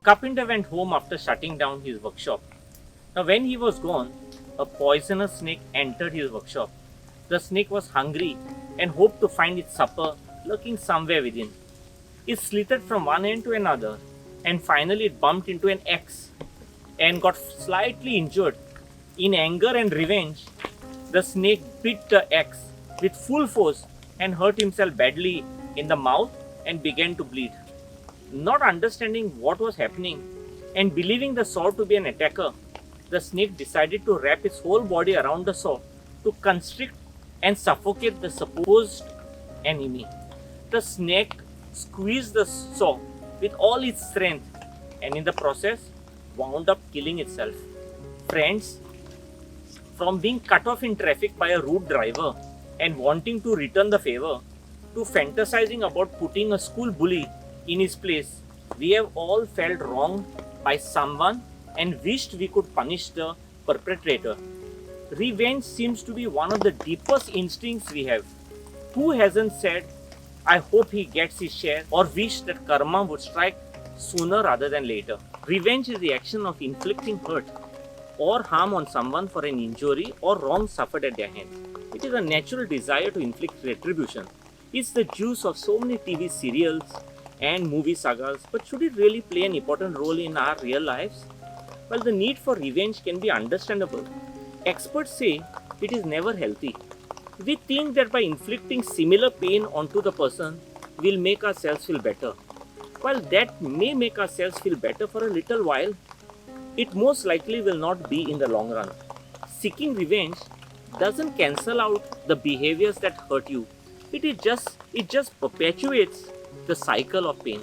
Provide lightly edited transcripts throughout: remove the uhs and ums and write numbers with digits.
Carpenter went home after shutting down his workshop. Now, when he was gone, a poisonous snake entered his workshop. The snake was hungry and hoped to find its supper lurking somewhere within. It slithered from one end to another, and finally it bumped into an axe and got slightly injured. In anger and revenge, the snake bit the axe with full force and hurt himself badly in the mouth and began to bleed. Not understanding what was happening and believing the saw to be an attacker, the snake decided to wrap its whole body around the saw to constrict and suffocate the supposed enemy. The snake squeezed the saw with all its strength and in the process wound up killing itself. Friends, from being cut off in traffic by a rude driver and wanting to return the favor to fantasizing about putting a school bully in his place, we have all felt wronged by someone and wished we could punish the perpetrator. Revenge seems to be one of the deepest instincts we have. Who hasn't said, I hope he gets his share, or wished that karma would strike sooner rather than later? Revenge is the action of inflicting hurt or harm on someone for an injury or wrong suffered at their hands. It is a natural desire to inflict retribution. It's the juice of so many TV serials and movie sagas, but should it really play an important role in our real lives? Well, the need for revenge can be understandable. Experts say it is never healthy. We think that by inflicting similar pain onto the person, we'll make ourselves feel better. While that may make ourselves feel better for a little while, it most likely will not be in the long run. Seeking revenge doesn't cancel out the behaviors that hurt you. It just perpetuates the cycle of pain.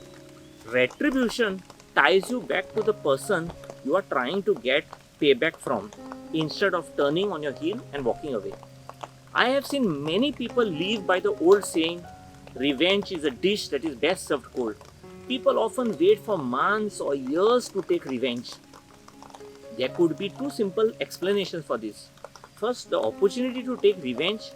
Retribution ties you back to the person you are trying to get payback from instead of turning on your heel and walking away. I have seen many people live by the old saying, revenge is a dish that is best served cold. People often wait for months or years to take revenge. There could be two simple explanations for this. First, the opportunity to take revenge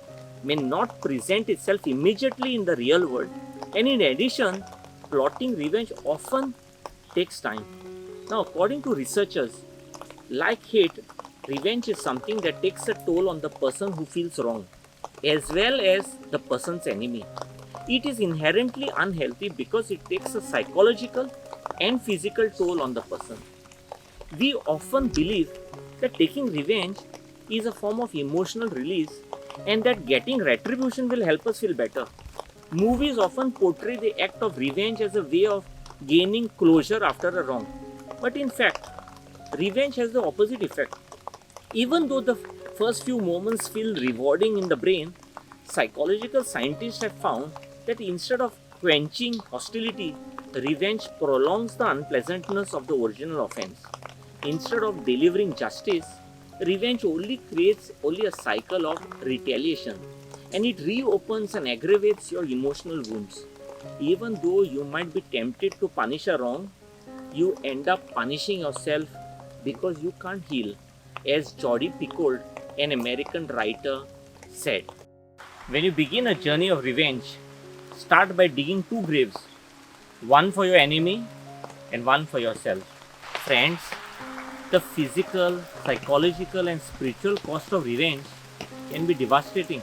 may not present itself immediately in the real world. And in addition, plotting revenge often takes time. Now, according to researchers, like hate, revenge is something that takes a toll on the person who feels wrong, as well as the person's enemy. It is inherently unhealthy because it takes a psychological and physical toll on the person. We often believe that taking revenge is a form of emotional release and that getting retribution will help us feel better. Movies often portray the act of revenge as a way of gaining closure after a wrong. But in fact, revenge has the opposite effect. Even though the first few moments feel rewarding in the brain, psychological scientists have found that instead of quenching hostility, revenge prolongs the unpleasantness of the original offense. Instead of delivering justice, revenge only creates a cycle of retaliation, and it reopens and aggravates your emotional wounds. Even though you might be tempted to punish a wrong, you end up punishing yourself because you can't heal, as H.O.P.E, an American writer, said. When you begin a journey of revenge, start by digging two graves, one for your enemy and one for yourself. Friends, the physical, psychological and spiritual cost of revenge can be devastating.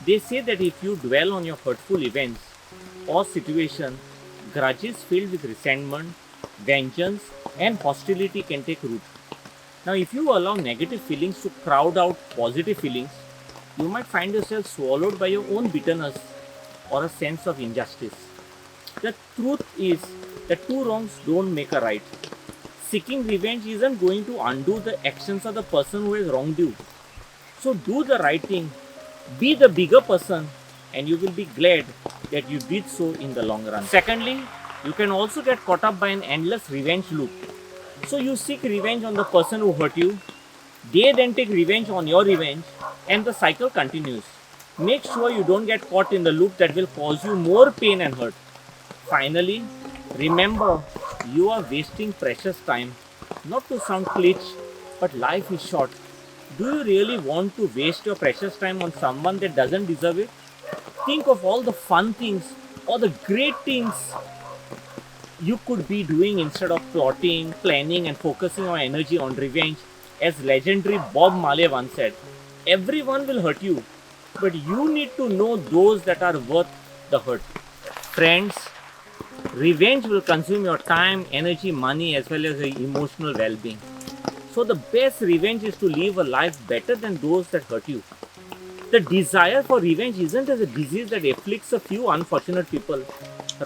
They say that if you dwell on your hurtful events or situation, grudges filled with resentment, vengeance and hostility can take root. Now, if you allow negative feelings to crowd out positive feelings, you might find yourself swallowed by your own bitterness or a sense of injustice. The truth is that two wrongs don't make a right. Seeking revenge isn't going to undo the actions of the person who has wronged you. So do the right thing, be the bigger person, and you will be glad that you did so in the long run. Secondly, you can also get caught up by an endless revenge loop. So you seek revenge on the person who hurt you, they then take revenge on your revenge, and the cycle continues. Make sure you don't get caught in the loop that will cause you more pain and hurt. Finally, remember, you are wasting precious time. Not to sound cliche, but life is short. Do you really want to waste your precious time on someone that doesn't deserve it? Think of all the fun things or the great things you could be doing instead of plotting, planning, and focusing our energy on revenge? As legendary Bob Marley once said, everyone will hurt you, but you need to know those that are worth the hurt. Friends, revenge will consume your time, energy, money, as well as your emotional well being. So, the best revenge is to live a life better than those that hurt you. The desire for revenge isn't as a disease that afflicts a few unfortunate people.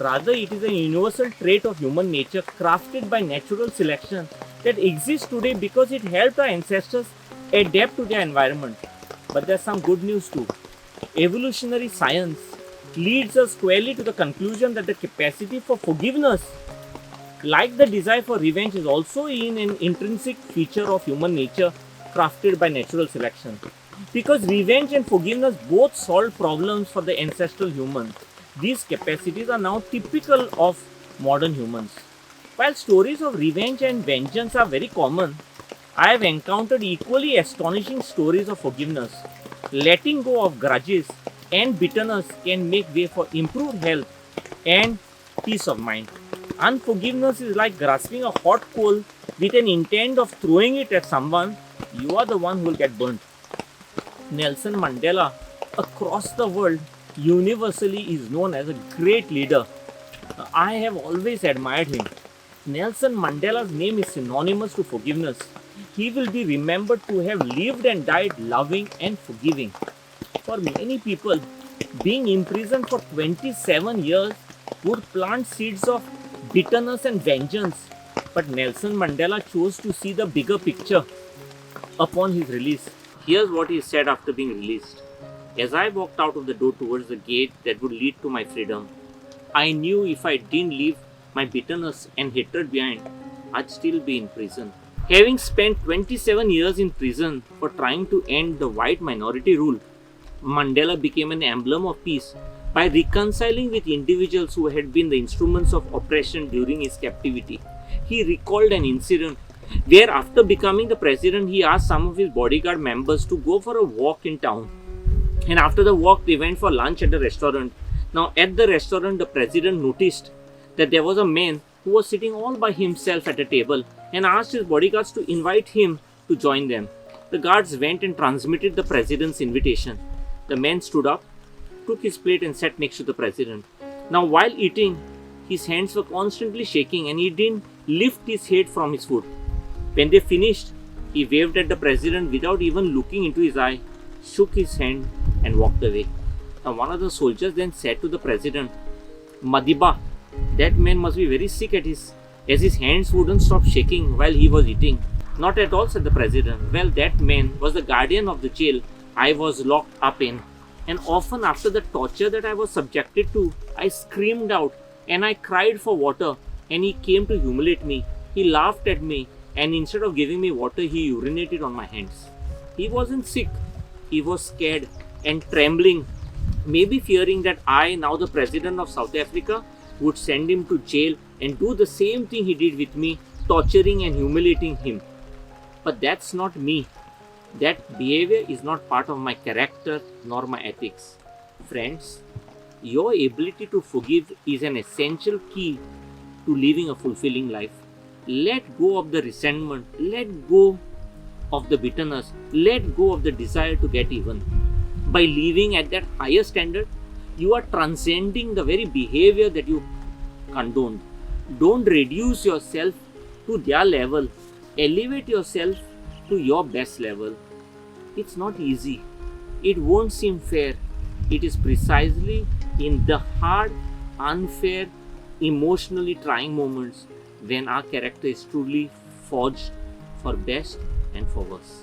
Rather, it is a universal trait of human nature crafted by natural selection that exists today because it helped our ancestors adapt to their environment. But there's some good news too. Evolutionary science leads us squarely to the conclusion that the capacity for forgiveness, like the desire for revenge, is also an intrinsic feature of human nature crafted by natural selection. Because revenge and forgiveness both solved problems for the ancestral humans, these capacities are now typical of modern humans. While stories of revenge and vengeance are very common, I have encountered equally astonishing stories of forgiveness. Letting go of grudges and bitterness can make way for improved health and peace of mind. Unforgiveness is like grasping a hot coal with an intent of throwing it at someone. You are the one who will get burnt. Nelson Mandela, across the world, universally is known as a great leader. I have always admired him. Nelson Mandela's name is synonymous to forgiveness. He will be remembered to have lived and died loving and forgiving. For many people, being imprisoned for 27 years would plant seeds of bitterness and vengeance. But Nelson Mandela chose to see the bigger picture upon his release. Here's what he said after being released. As I walked out of the door towards the gate that would lead to my freedom, I knew if I didn't leave my bitterness and hatred behind, I'd still be in prison. Having spent 27 years in prison for trying to end the white minority rule, Mandela became an emblem of peace by reconciling with individuals who had been the instruments of oppression during his captivity. He recalled an incident where, after becoming the president, he asked some of his bodyguard members to go for a walk in town. And after the walk, they went for lunch at a restaurant. Now, at the restaurant, the president noticed that there was a man who was sitting all by himself at a table and asked his bodyguards to invite him to join them. The guards went and transmitted the president's invitation. The man stood up, took his plate, and sat next to the president. Now, while eating, his hands were constantly shaking and he didn't lift his head from his food. When they finished, he waved at the president without even looking into his eye, shook his hand, and walked away. Now, one of the soldiers then said to the president, "Madiba, that man must be very sick as his hands wouldn't stop shaking while he was eating." "Not at all," said the president. "Well, that man was the guardian of the jail I was locked up in. And often after the torture that I was subjected to, I screamed out and I cried for water, and he came to humiliate me. He laughed at me, and instead of giving me water, he urinated on my hands." He wasn't sick. He was scared and trembling, maybe fearing that I, now the president of South Africa, would send him to jail and do the same thing he did with me, torturing and humiliating him. But that's not me. That behavior is not part of my character nor my ethics. Friends, your ability to forgive is an essential key to living a fulfilling life. Let go of the resentment, let go of the bitterness, let go of the desire to get even. By living at that higher standard, you are transcending the very behavior that you condoned. Don't reduce yourself to their level. Elevate yourself to your best level. It's not easy. It won't seem fair. It is precisely in the hard, unfair, emotionally trying moments when our character is truly forged for best and for worse.